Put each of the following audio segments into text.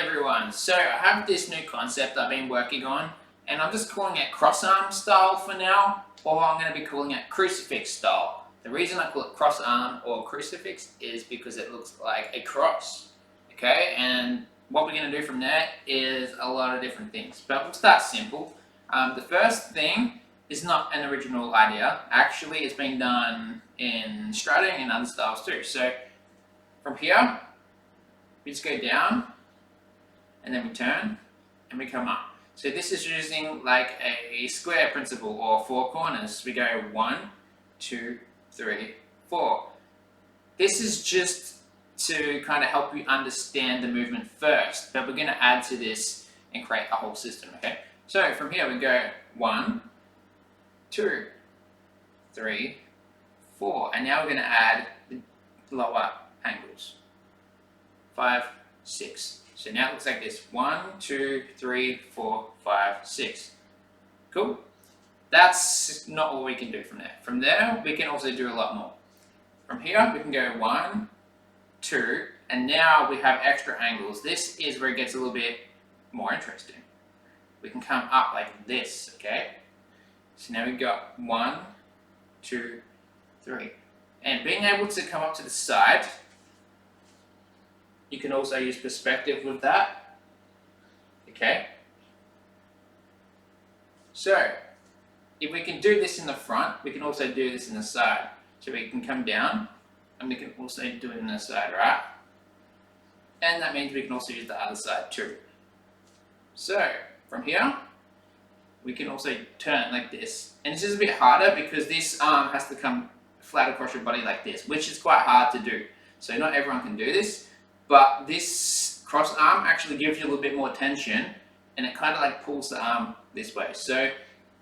everyone, so I have this new concept I've been working on and I'm just calling it cross arm style for now, or I'm going to be calling it crucifix style. The reason I call it cross arm or crucifix is because it looks like a cross, okay, and what we're going to do from there is a lot of different things, but we'll start simple. The first thing is not an original idea, actually it's been done in strutting and other styles too. So from here we just go down and then we turn and we come up. So this is using like a square principle or four corners. We go 1, 2, 3, 4. This is just to kind of help you understand the movement first, but we're going to add to this and create a whole system, okay? So from here we go 1, 2, 3, 4, and now we're going to add the lower angles. 5, 6. So now it looks like this. 1, 2, 3, 4, 5, 6. Cool? That's not all we can do from there. From there, we can also do a lot more. From here, we can go 1, 2, and now we have extra angles. This is where it gets a little bit more interesting. We can come up like this, okay? So now we've got 1, 2, 3. And being able to come up to the side, you can also use perspective with that, okay? So, if we can do this in the front, we can also do this in the side. So we can come down, and we can also do it in the side, right? And that means we can also use the other side too. So, from here, we can also turn like this. And this is a bit harder because this arm has to come flat across your body like this, which is quite hard to do. So not everyone can do this. But this cross arm actually gives you a little bit more tension and it kind of like pulls the arm this way. So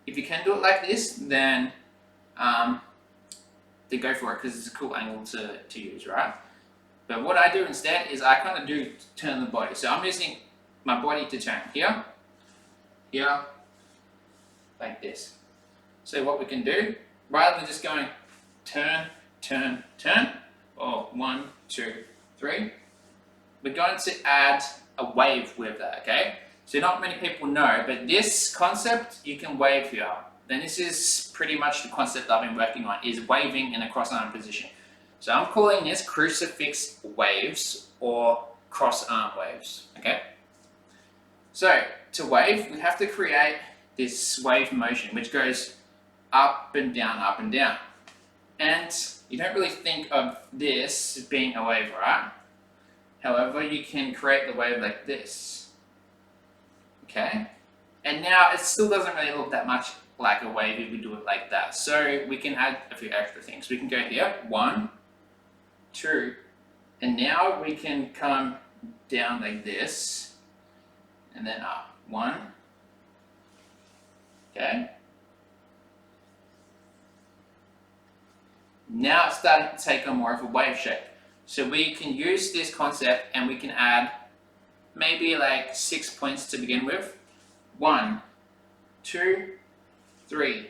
if you can do it like this, then go for it because it's a cool angle to use, right? But what I do instead is I kind of do turn the body. So I'm using my body to turn here, here, like this. So what we can do, rather than just going turn, turn, turn, or 1, 2, 3, we're going to add a wave with that, okay? So not many people know, but this concept, you can wave here. Then this is pretty much the concept I've been working on, is waving in a cross arm position. So I'm calling this crucifix waves or cross arm waves, okay? So to wave, we have to create this wave motion, which goes up and down, up and down. And you don't really think of this as being a wave, right? However, you can create the wave like this, okay? And now it still doesn't really look that much like a wave if we do it like that. So we can add a few extra things. We can go here, 1, 2, and now we can come down like this, and then up, 1, okay? Now it's starting to take on more of a wave shape. So we can use this concept and we can add maybe like 6 points to begin with. 1, 2, 3,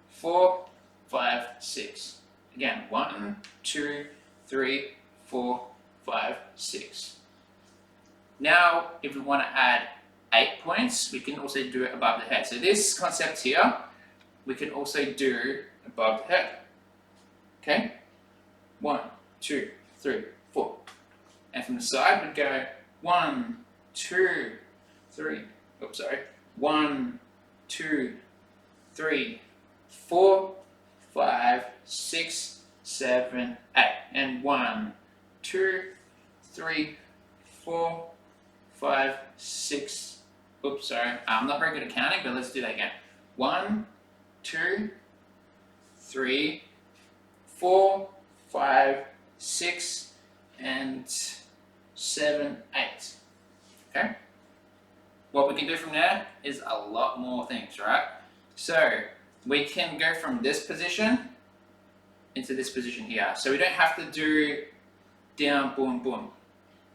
4, 5, 6. Again, 1, 2, 3, 4, 5, 6. Now, if we want to add 8 points, we can also do it above the head. So this concept here, we can also do above the head. Okay? 1, 2, 3, 4. And from the side, we'd go 1, 2, 3. Oops, sorry. 1, 2, 3, 4, 5, 6, 7, 8. And 1, 2, 3, 4, 5, 6. Oops, sorry. I'm not very good at counting, but let's do that again. 1, 2, 3, 4, 5, 6, and 7, 8. Okay? What we can do from there is a lot more things, right? So we can go from this position into this position here. So we don't have to do down, boom, boom.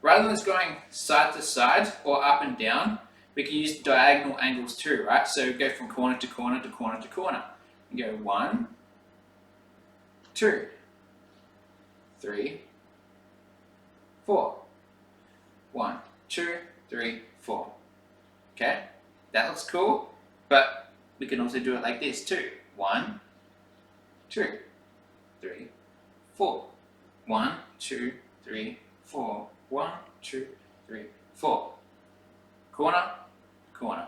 Rather than just going side to side or up and down, we can use diagonal angles too, right? So go from corner to corner to corner to corner. You go 1, 2, 3, 4. 1, 2, 3, 4. Okay, that looks cool, but we can also do it like this too. 1, 2, 3, 4. 1, 2, 3, 4. 1, 2, 3, 4. Corner, corner.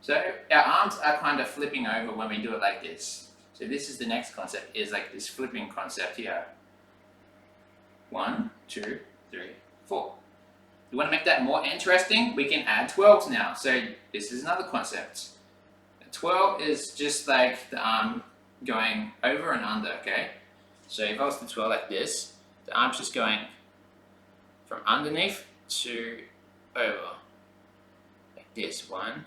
So our arms are kind of flipping over when we do it like this. So this is the next concept, is like this flipping concept here. 1, 2, 3, 4. You want to make that more interesting? We can add 12s now. So this is another concept. A 12 is just like the arm going over and under, okay? So if I was to 12 like this, the arm's just going from underneath to over. Like this, 1,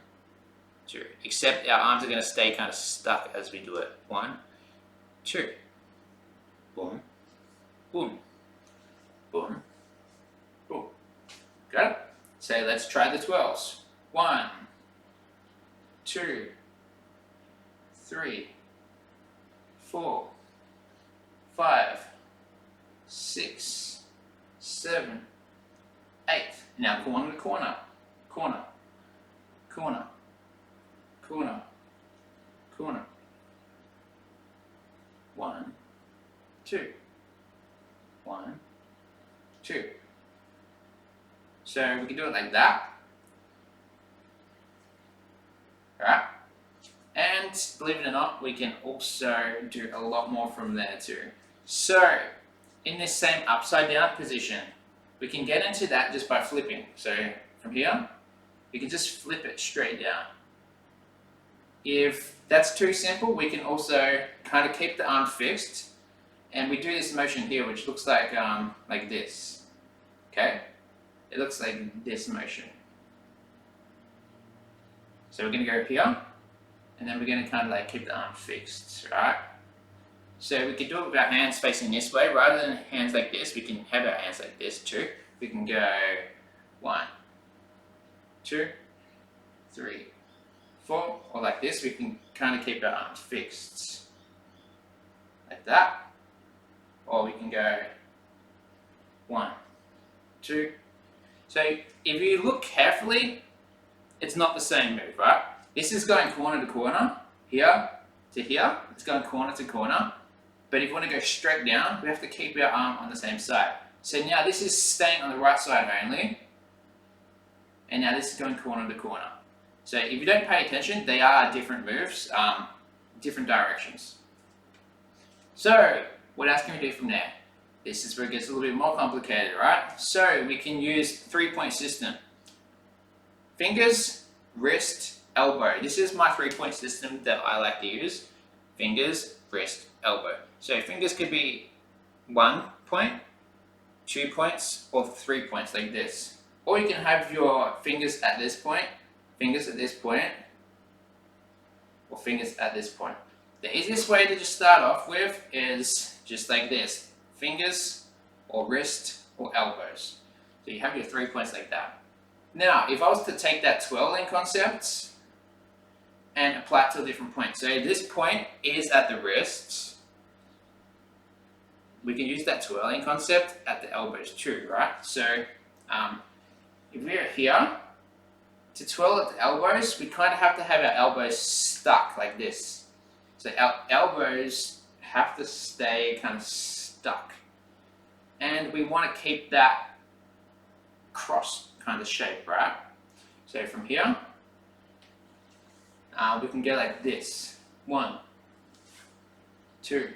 2. Except our arms are going to stay kind of stuck as we do it. 1, 2. Boom, boom, boom, boom. Got it? So let's try the 12s. 1, 2, 3, 4, 5, 6, 7, 8. Now corner to corner, corner, corner, corner, corner. 1, 2, 1, 2. So we can do it like that. Alright? And believe it or not, we can also do a lot more from there too. So, in this same upside down position, we can get into that just by flipping. So, from here, we can just flip it straight down. If that's too simple, we can also kind of keep the arm fixed, and we do this motion here, which looks like this. Okay? It looks like this motion. So we're going to go here, and then we're going to kind of like keep the arm fixed, right? So we can do it with our hands facing this way, rather than hands like this. We can have our hands like this too. We can go 1, 2, 3, 4, or like this. We can kind of keep our arms fixed, like that. Or we can go 1, 2. So if you look carefully, it's not the same move, right? This is going corner to corner, here to here. It's going corner to corner. But if you want to go straight down, we have to keep our arm on the same side. So now this is staying on the right side only. And now this is going corner to corner. So if you don't pay attention, they are different moves, different directions. So what else can we do from there? This is where it gets a little bit more complicated, right? So we can use 3-point system. Fingers, wrist, elbow. This is my 3-point system that I like to use. Fingers, wrist, elbow. So fingers could be 1 point, 2 points, or 3 points like this. Or you can have your fingers at this point, fingers at this point, or fingers at this point. The easiest way to just start off with is just like this. Fingers, or wrist, or elbows. So you have your 3 points like that. Now, if I was to take that twirling concept and apply it to a different point. So this point is at the wrists. We can use that twirling concept at the elbows too, right? So if we're here, to twirl at the elbows, we kind of have to have our elbows stuck like this. So our elbows have to stay kind of stuck. And we want to keep that cross kind of shape, right? So from here, we can go like this. 1, 2,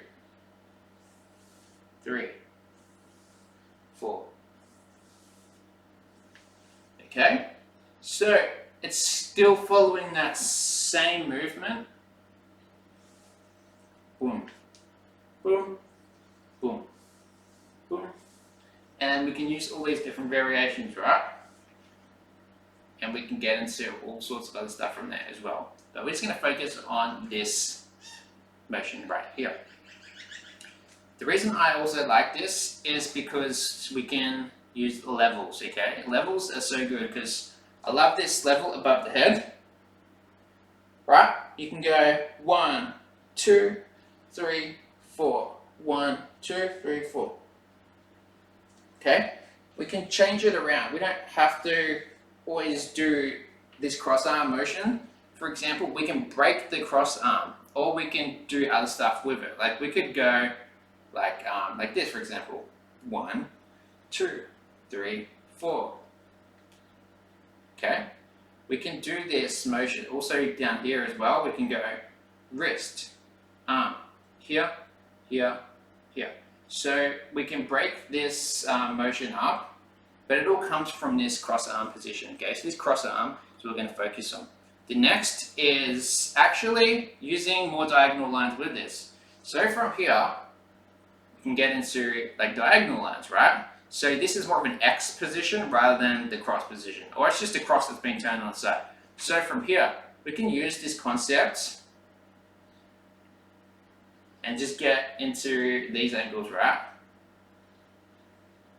3, 4. Okay? So it's still following that same movement. Boom, boom, boom, boom. And we can use all these different variations, right? And we can get into all sorts of other stuff from there as well. But we're just going to focus on this motion right here. The reason I also like this is because we can use levels, okay? Levels are so good because I love this level above the head, right? You can go 1, 2, 3, 4. 1, 2, 3, 4. Okay? We can change it around. We don't have to always do this cross arm motion. For example, we can break the cross arm, or we can do other stuff with it. Like we could go like this, for example. 1, 2, 3, 4. Okay? We can do this motion. Also down here as well, we can go wrist, arm, here, here, here. So we can break this motion up, but it all comes from this cross arm position. Okay, so this cross arm is what we're going to focus on. The next is actually using more diagonal lines with this. So from here, we can get into like diagonal lines, right? So this is more of an X position rather than the cross position, or it's just a cross that's been turned on its side. So from here, we can use this concept and just get into these angles, right?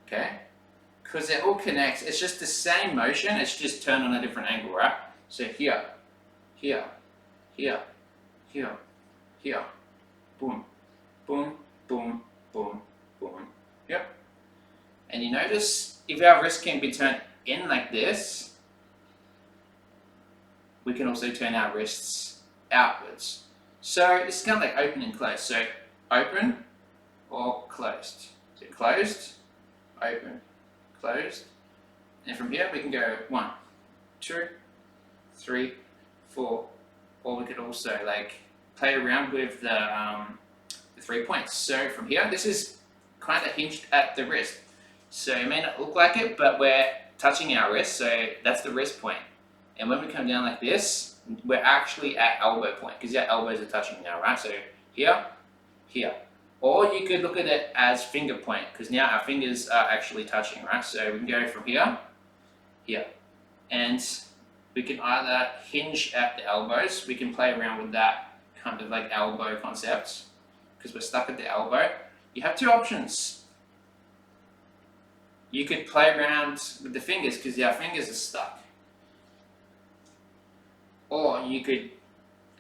Okay? Because it all connects, it's just the same motion, it's just turned on a different angle, right? So here, here, here, here, here, boom, boom, boom, boom, boom, yep. And you notice, if our wrist can be turned in like this, we can also turn our wrists outwards. So this is kind of like open and closed. So open or closed. So closed, open, closed. And from here we can go 1, 2, 3, 4. Or we could also like play around with the 3 points. So from here, this is kind of hinged at the wrist. So it may not look like it, but we're touching our wrist, so that's the wrist point. And when we come down like this, we're actually at elbow point, because our elbows are touching now, right? So here, here. Or you could look at it as finger point, because now our fingers are actually touching, right? So we can go from here, here. And we can either hinge at the elbows, we can play around with that kind of like elbow concept, because we're stuck at the elbow. You have two options. You could play around with the fingers because our fingers are stuck. Or you could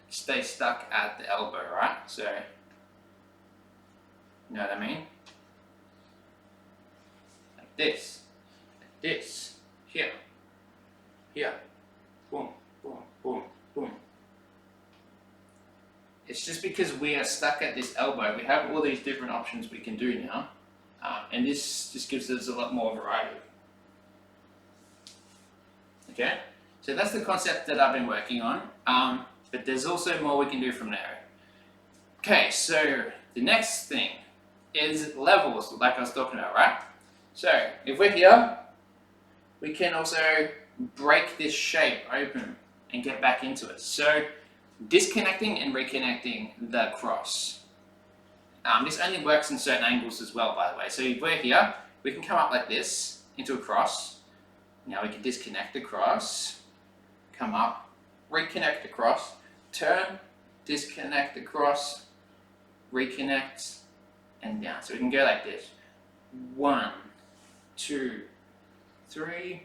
stay stuck at the elbow, right? So, you know what I mean? Like this, here, here, boom, boom, boom, boom. It's just because we are stuck at this elbow, we have all these different options we can do now. And this just gives us a lot more variety. Okay, so that's the concept that I've been working on, but there's also more we can do from there. Okay, so the next thing is levels, like I was talking about, right? So if we're here, we can also break this shape open and get back into it. So disconnecting and reconnecting the cross. This only works in certain angles as well, by the way. So if we're here, we can come up like this into a cross. Now we can disconnect the cross, come up, reconnect the cross, turn, disconnect the cross, reconnect, and down. So we can go like this. 1, 2, 3,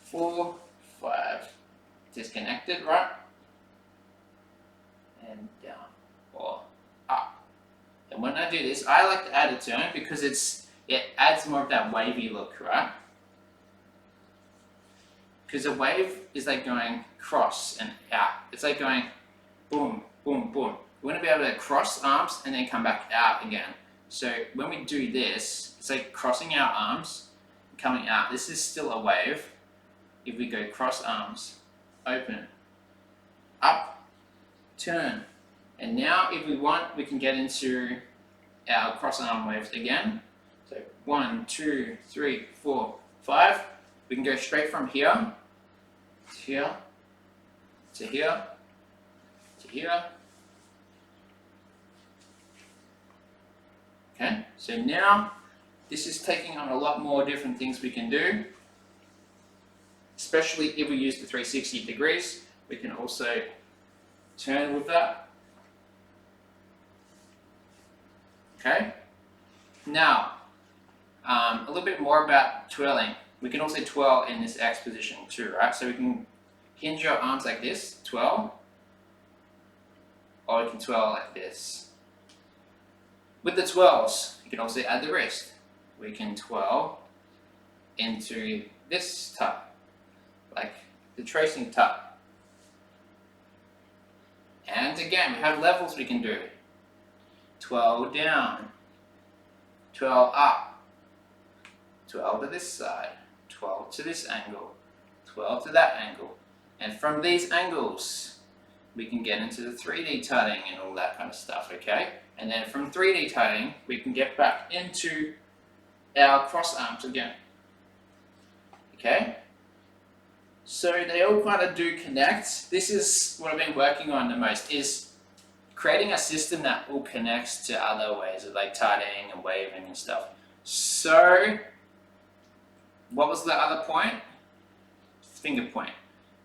4, 5. Disconnected, right? And down or up. And when I do this, I like to add a turn because it adds more of that wavy look, right? Because a wave is like going cross and out. It's like going boom, boom, boom. We want to be able to cross arms and then come back out again. So when we do this, it's like crossing our arms, coming out. This is still a wave. If we go cross arms, open, up, turn. And now if we want, we can get into our cross arm waves again. So 1, 2, 3, 4, 5. We can go straight from here to here, to here, to here. Okay, so now this is taking on a lot more different things we can do, especially if we use the 360 degrees. We can also turn with that. Okay, now a little bit more about twirling. We can also twirl in this X position too, right? So we can hinge our arms like this, twirl, or we can twirl like this. With the twirls, you can also add the wrist. We can twirl into this type like the tracing tut. And again, we have levels we can do. 12 down, 12 up, 12 to this side, 12 to this angle, 12 to that angle. And from these angles, we can get into the 3D tutting and all that kind of stuff, okay? And then from 3D tutting, we can get back into our cross arms again, okay? So they all kind of do connect. This is what I've been working on the most, is creating a system that all connects to other ways of like tutting and waving and stuff. So, what was the other point? Finger point.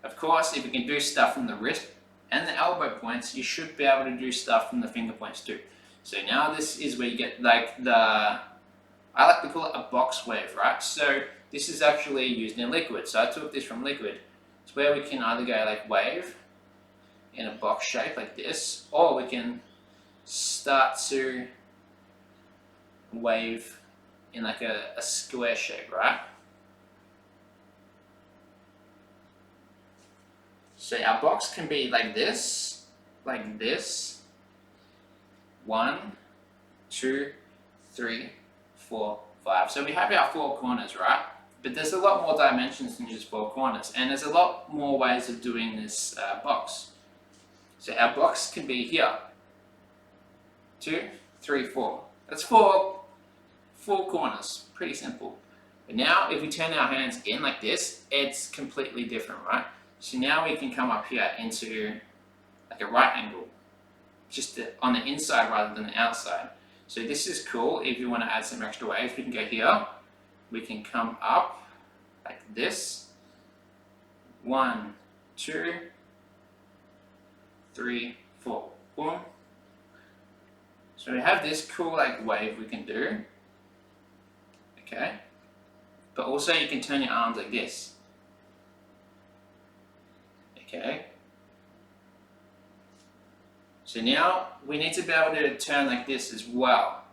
Of course, if you can do stuff from the wrist and the elbow points, you should be able to do stuff from the finger points too. So now this is where you get like I like to call it a box wave, right? So this is actually used in liquid. So I took this from liquid. It's where we can either go like wave in a box shape like this, or we can start to wave in like a square shape, right? So our box can be like this, 1, 2, 3, 4, 5. So we have our 4 corners, right? But there's a lot more dimensions than just 4 corners, and there's a lot more ways of doing this box. So our box can be here, 2, 3, 4. That's four corners, pretty simple. But now if we turn our hands in like this, it's completely different, right? So now we can come up here into like a right angle, just on the inside rather than the outside. So this is cool. If you want to add some extra waves, we can go here. We can come up like this. 1, 2, 3, 4. Boom. So we have this cool like wave we can do. Okay. But also you can turn your arms like this. Okay. So now we need to be able to turn like this as well.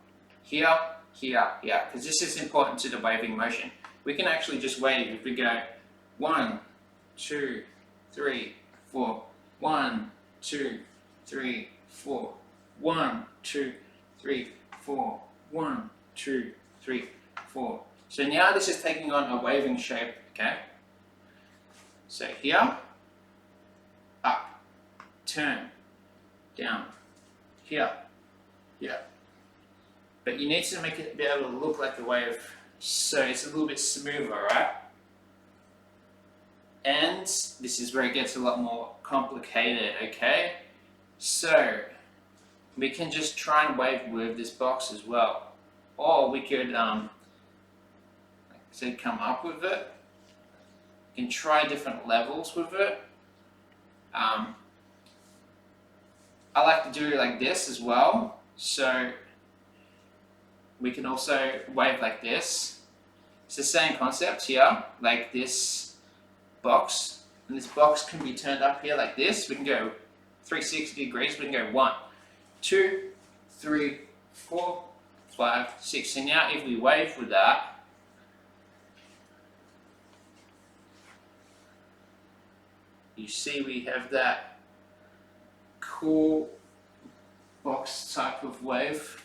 Here, here, here, because this is important to the waving motion. We can actually just wave if we go 1, 2, 3, 4, 1, 2, 3, 4, 1, 2, 3, 4, 1, 2, 3, 4. So now this is taking on a waving shape, okay? So here, up, turn, down, here, here. But you need to make it be able to look like a wave so it's a little bit smoother, right? And this is where it gets a lot more complicated, okay? So we can just try and wave with this box as well. Or we could, say, come up with it. You can try different levels with it. I like to do like this as well. So we can also wave like this. It's the same concept here, like this box. And this box can be turned up here like this. We can go 360 degrees. We can go 1, 2, 3, 4, 5, 6. So now if we wave with that, you see we have that cool box type of wave,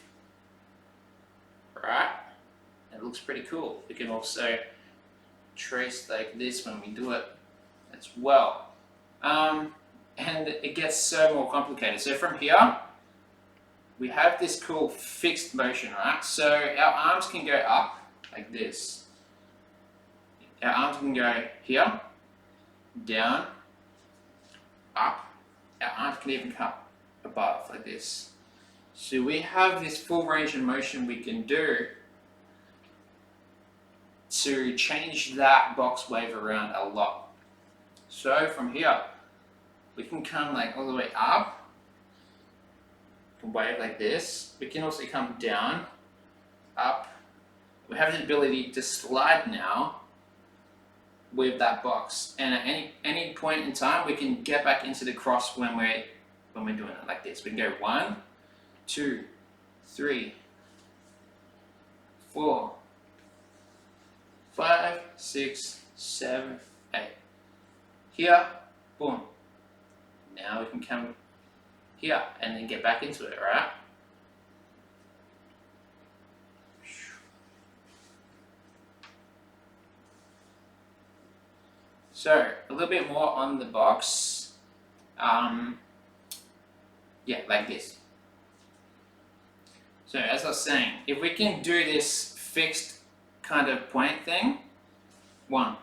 right? It looks pretty cool. We can also trace like this when we do it as well. And it gets so more complicated. So from here, we have this cool fixed motion, right? So our arms can go up like this. Our arms can go here, down, up. Our arms can even come above like this. So we have this full range of motion we can do to change that box wave around a lot. So from here, we can come like all the way up, we can wave like this. We can also come down, up. We have the ability to slide now with that box, and at any point in time we can get back into the cross when we're doing it like this. We can go 1, 2, 3, 4, 5, 6, 7, 8. here, boom. Now we can come here and then get back into it, right? So, a little bit more on the box. Yeah, like this. So, as I was saying, if we can do this fixed kind of point thing, 1,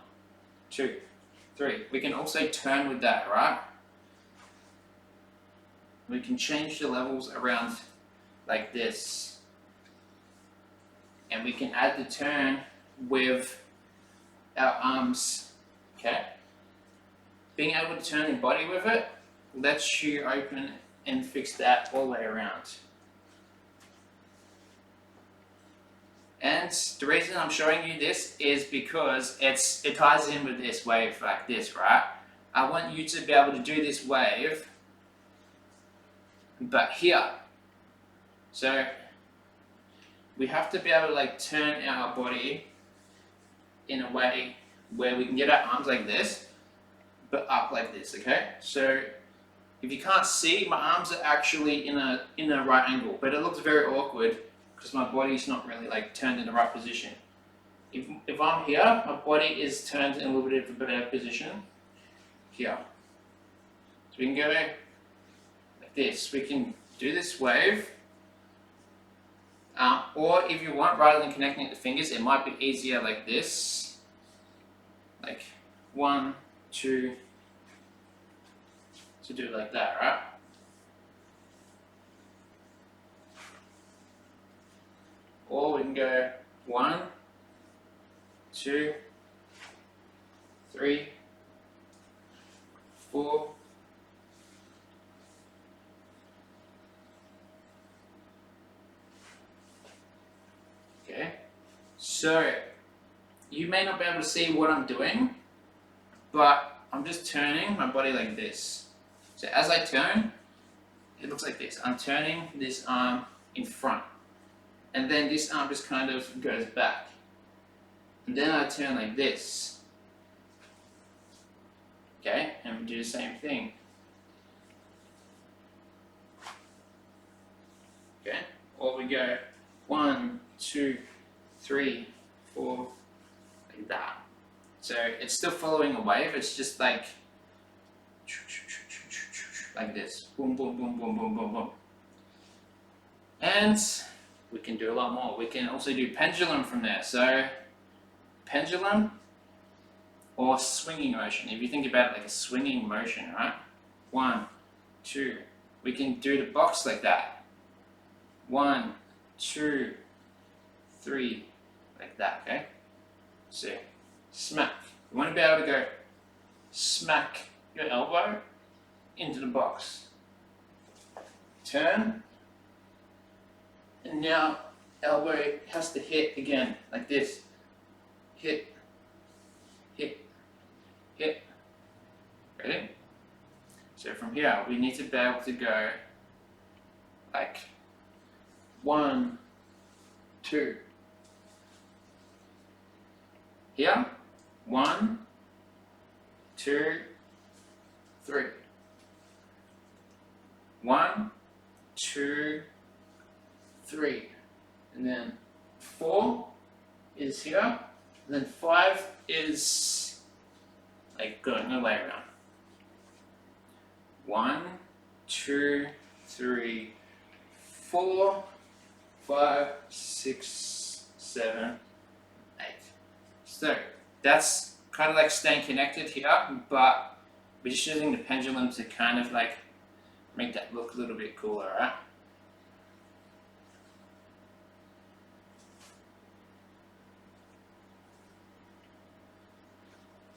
2, 3. We can also turn with that, right? We can change the levels around like this. And we can add the turn with our arms, okay? Being able to turn your body with it lets you open and fix that all the way around. And the reason I'm showing you this is because it ties in with this wave like this, right? I want you to be able to do this wave, but here. So we have to be able to like turn our body in a way where we can get our arms like this, but up like this, okay? So if you can't see, my arms are actually in a right angle, but it looks very awkward because my body's not really like turned in the right position. If I'm here, my body is turned in a little bit of a better position here. So we can go like this. We can do this wave. Or if you want, rather than connecting the fingers, it might be easier like this. Like 1, 2, to do it like that, right? Or we can go 1, 2, 3, 4, okay. So you may not be able to see what I'm doing, but I'm just turning my body like this. So as I turn, it looks like this. I'm turning this arm in front. And then this arm just kind of goes back. And then I turn like this. Okay, and we do the same thing. Okay, or we go 1, 2, 3, 4, like that. So it's still following a wave, it's just like this. Boom, boom, boom, boom, boom, boom, boom. And we can do a lot more. We can also do pendulum from there. So pendulum or swinging motion. If you think about it like a swinging motion, right? 1, 2. We can do the box like that. 1, 2, 3, like that, okay? So smack. You want to be able to go smack your elbow into the box. Turn. And now elbow has to hit again, like this. Hit, hit, hit. Ready? So from here, we need to be able to go like 1, 2. Here, 1, 2, 3. 1, 2, 3. And then 4 is here. And then 5 is like going the way around. 1, 2, 3, 4, 5, 6, 7, 8. So that's kind of like staying connected here, but we're just using the pendulum to kind of like make that look a little bit cooler, right?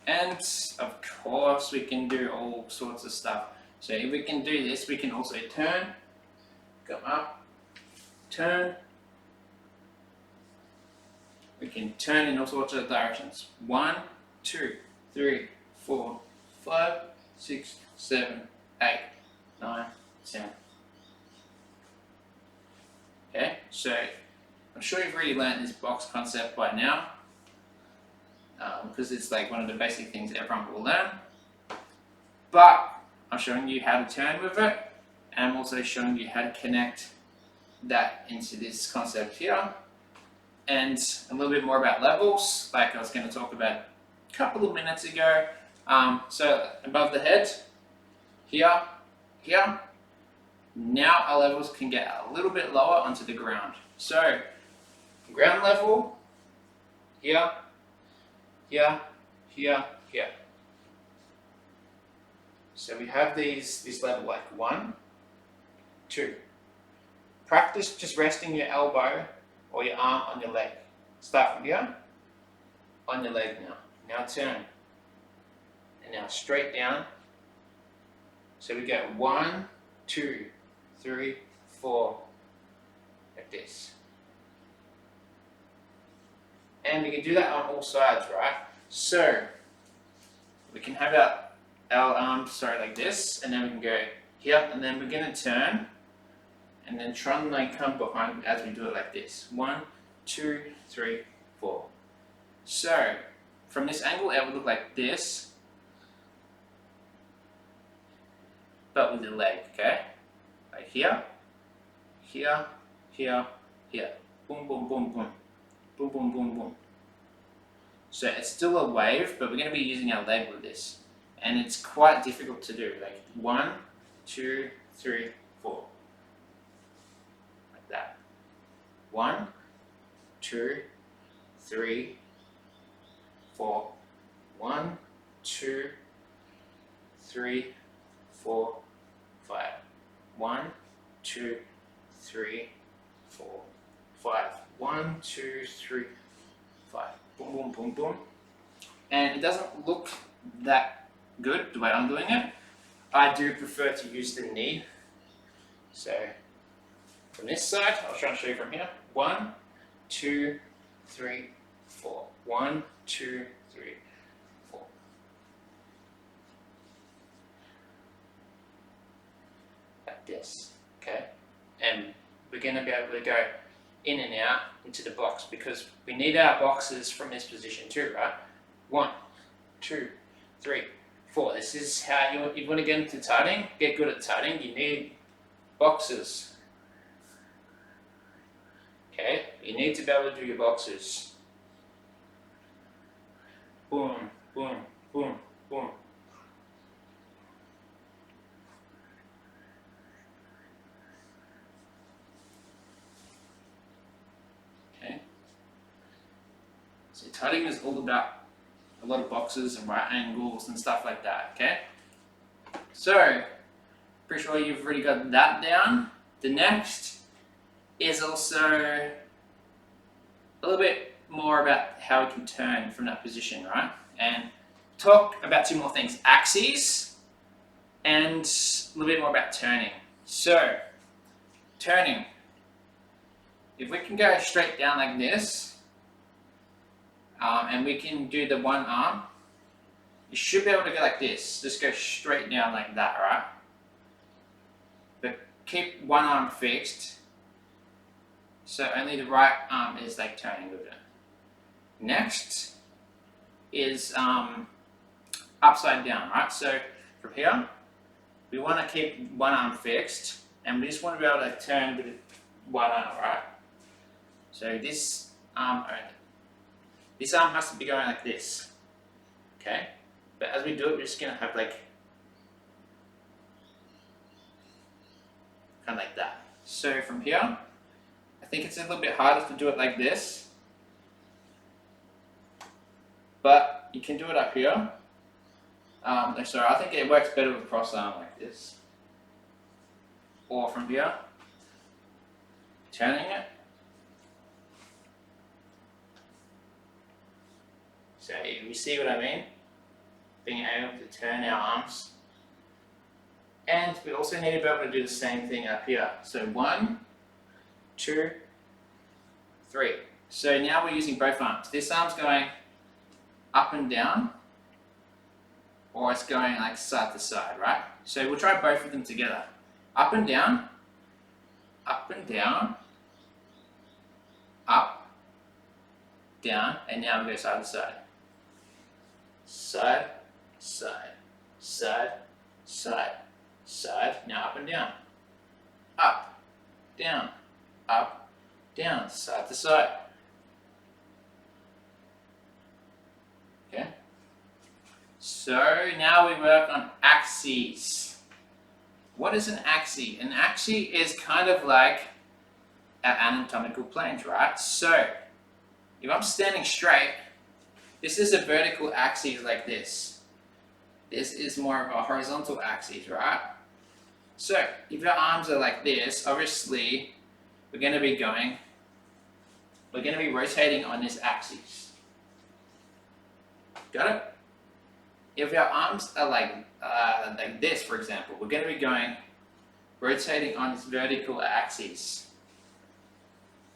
And of course we can do all sorts of stuff. So if we can do this, we can also turn, come up, turn. We can turn in all sorts of directions. 1, 2, 3, 4, 5, 6, 7, 8, 9, 10. Okay, so I'm sure you've already learned this box concept by now, because it's like one of the basic things everyone will learn. but I'm showing you how to turn with it, and I'm also showing you how to connect that into this concept here, and a little bit more about levels, like I was going to talk about a couple of minutes ago. So above the head, here, here, now our levels can get a little bit lower onto the ground. So ground level, here, here, here, here. So we have this level like 1, 2. Practice just resting your elbow or your arm on your leg. Start from here, on your leg now. Now turn. And now straight down. So we go 1, 2, 3, 4, like this. And we can do that on all sides, right? So we can have our arms, like this, and then we can go here, and then we're going to turn, and then try and like come behind as we do it like this. 1, 2, 3, 4. So from this angle, it would look like this, but with the leg, okay? Like here, here, here, here. Boom, boom, boom, boom. Boom, boom, boom, boom. So it's still a wave, but we're going to be using our leg with this. And it's quite difficult to do. Like 1, 2, 3, 4. Like that. 1, 2, 3, 4. 1, 2, 3, 4, 5. 1, 2, 3, 4, 5. 1, 2, 3, 5. Boom, boom, boom, boom. And it doesn't look that good the way I'm doing it. I do prefer to use the knee. So from this side, I'll try and show you from here. 1, 2, 3, 4. 1, 2, 3, 4. Like this, okay? And we're going to be able to go in and out into the box because we need our boxes from this position too, right? 1, 2, 3, 4. This is how you want to get into tutting. Get good at tutting. You need boxes. Okay, you need to be able to do your boxes. Boom, boom, boom, boom. Okay. So tutting is all about a lot of boxes and right angles and stuff like that, okay? So, pretty sure you've already got that down. The next is also a little bit more about how we can turn from that position, right? And talk about 2 more things, axes and a little bit more about turning. So, turning. If we can go straight down like this, and we can do the one arm, you should be able to go like this. Just go straight down like that, right? But keep one arm fixed, so only the right arm is like turning with it. Next is upside down, right? So from here, we want to keep one arm fixed, and we just want to be able to turn with one arm, right? So this arm only. This arm has to be going like this, okay? But as we do it, we're just gonna have like, kind of like that. So from here, I think it's a little bit harder to do it like this, but you can do it up here. So I think it works better with cross arm like this. Or from here, turning it. So you see what I mean? Being able to turn our arms. And we also need to be able to do the same thing up here. So 1, 2, 3. So now we're using both arms. This arm's going up and down, or it's going like side to side, right? So we'll try both of them together. Up and down, up and down, up, down, and now we go side to side. Side, side, side, down, side to side. Okay. So now we work on axes. What is an axis? An axis is kind of like our anatomical planes, right? So if I'm standing straight, this is a vertical axis like this. This is more of a horizontal axis, right? So if our arms are like this, obviously we're going to be rotating on this axis. Got it? If our arms are like this, for example, we're going to be rotating on this vertical axis.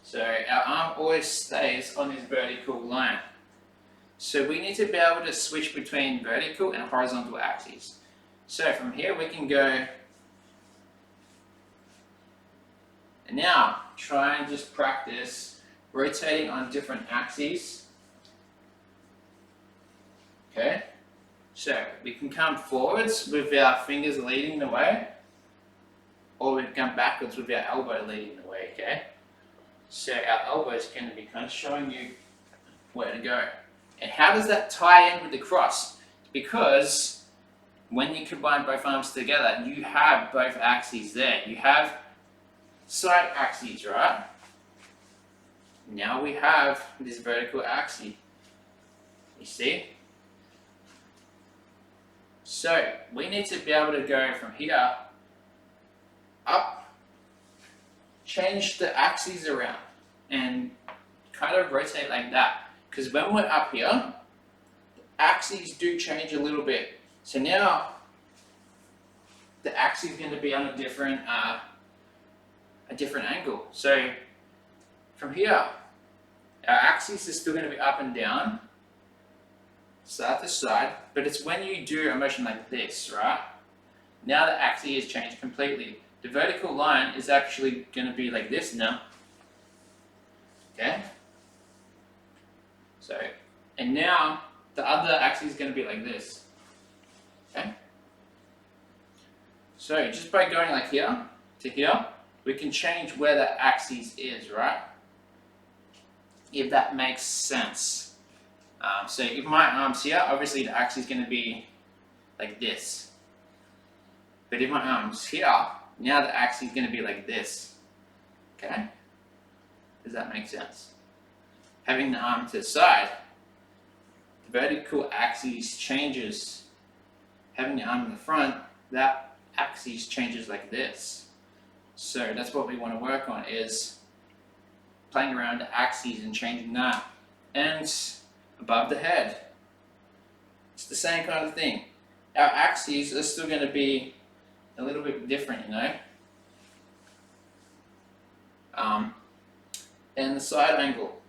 So our arm always stays on this vertical line. So we need to be able to switch between vertical and horizontal axes. So from here we can go, and now try and just practice rotating on different axes. Okay, so we can come forwards with our fingers leading the way, or we can come backwards with our elbow leading the way, okay? So our elbow is going to be kind of showing you where to go. And how does that tie in with the cross? Because when you combine both arms together, you have both axes there. You have side axes, right? Now we have this vertical axis. You see? So we need to be able to go from here up, change the axes around, and kind of rotate like that. Because when we're up here, the axes do change a little bit. So now the axis is going to be on a different angle. So from here, our axis is still going to be up and down, side to side, but it's when you do a motion like this, right? Now the axis has changed completely. The vertical line is actually going to be like this now. Okay? So, and now the other axis is going to be like this. Okay? So just by going like here to here, we can change where that axis is, right? If that makes sense. So if my arm's here, obviously the axis is going to be like this. But if my arm's here, now the axis is going to be like this. Okay? Does that make sense? Having the arm to the side, the vertical axis changes. Having the arm in the front, that axis changes like this. So that's what we want to work on, is playing around the axes and changing that. And above the head, it's the same kind of thing. Our axes are still going to be a little bit different, you know. And the side angle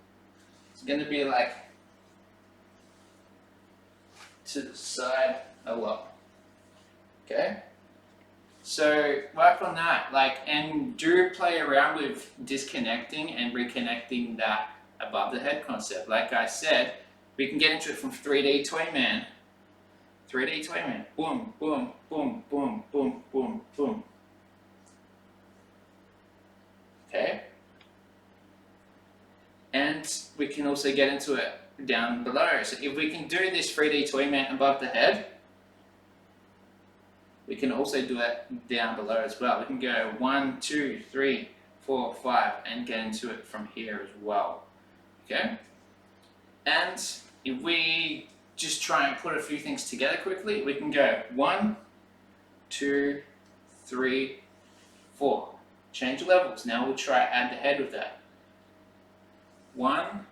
is going to be like to the side a lot. Okay? So work on that, and do play around with disconnecting and reconnecting that above the head concept. Like I said, we can get into it from 3D Toyman. 3D Toyman. Boom, boom, boom, boom, boom, boom, boom. Okay? And we can also get into it down below. So if we can do this 3D Toyman above the head, we can also do it down below as well. We can go 1, 2, 3, 4, 5, and get into it from here as well. Okay? And if we just try and put a few things together quickly, we can go 1, 2, 3, 4. Change levels. Now we'll try add the head with that. 1,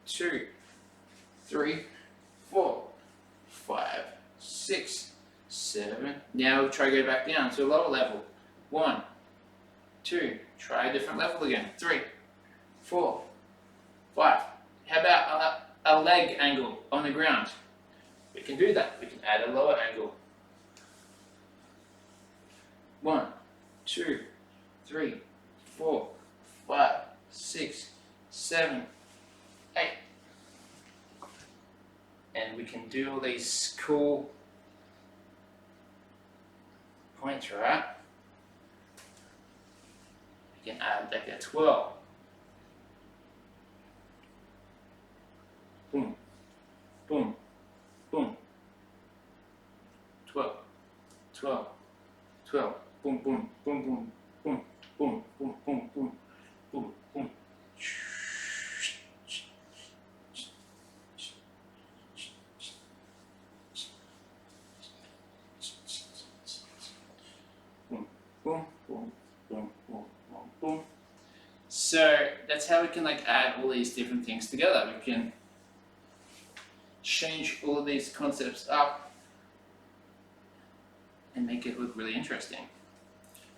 2, 3, 4, 5, 6, 7. Now we'll try to go back down to a lower level. 1, 2. Try a different level again. 3, 4, 5. How about a leg angle on the ground? We can do that. We can add a lower angle. 1, 2, 3, 4, 5, 6, 7, 8. And we can do all these cool points, right? We can add like a 12. boom, boom, boom. 12, 12, 12. Boom, boom, boom, boom, boom, boom, boom, boom, boom, boom, boom. Boom, boom, boom, boom, boom, boom, boom. So that's how we can like add all these different things together. We can change all of these concepts up and make it look really interesting.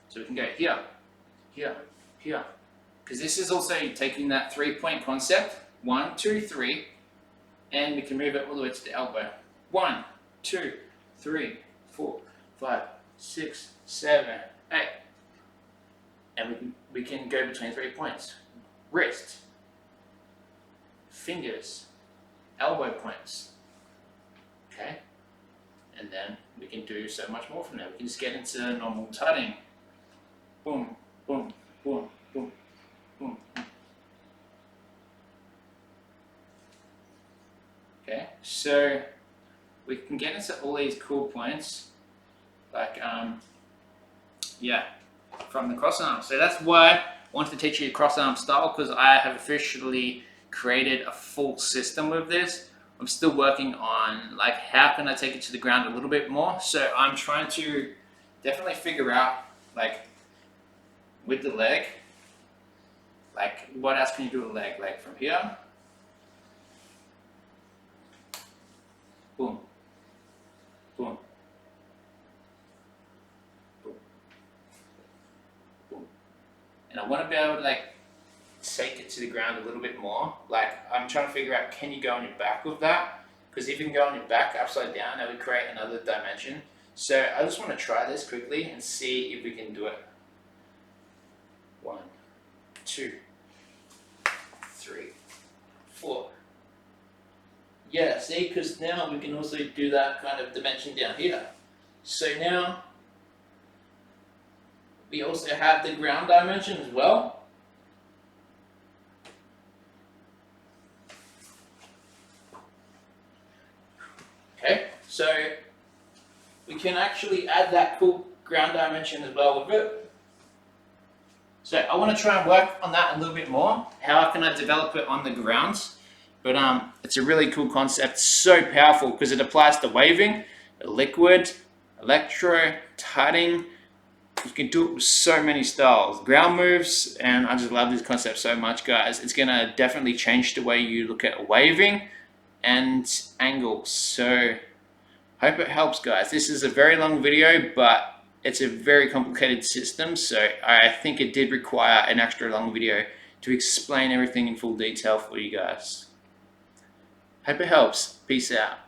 So we can go here, here, here. Because this is also taking that 3-point concept, 1, 2, 3, and we can move it all the way to the elbow. 1, 2, 3, 4, 5, 6, 7, 8. And we can go between 3 points. Wrist, fingers, elbow points. Okay? And then we can do so much more from there. We can just get into normal tutting. Boom, boom, boom, boom, boom. Okay, so we can get into all these cool points, like yeah, from the cross arm. So that's why I wanted to teach you the cross arm style, because I have officially created a full system with this. I'm still working on like how can I take it to the ground a little bit more. So I'm trying to definitely figure out like with the leg, like what else can you do with the leg? Like from here, boom, boom, boom, boom. And I want to be able to like take it to the ground a little bit more. Like I'm trying to figure out, can you go on your back with that? Because if you can go on your back upside down, that would create another dimension. So I just want to try this quickly and see if we can do it. 1, 2, 3, 4. Yeah, see, because now we can also do that kind of dimension down here. So now we also have the ground dimension as well. Okay, so we can actually add that cool ground dimension as well with it. So I want to try and work on that a little bit more. How can I develop it on the ground? But it's a really cool concept, so powerful because it applies to waving, liquid, electro, tutting. You can do it with so many styles, ground moves, and I just love this concept so much, guys. It's gonna definitely change the way you look at waving and angles. So hope it helps, guys. This is a very long video, but it's a very complicated system, so I think it did require an extra long video to explain everything in full detail for you guys. Hope it helps. Peace out.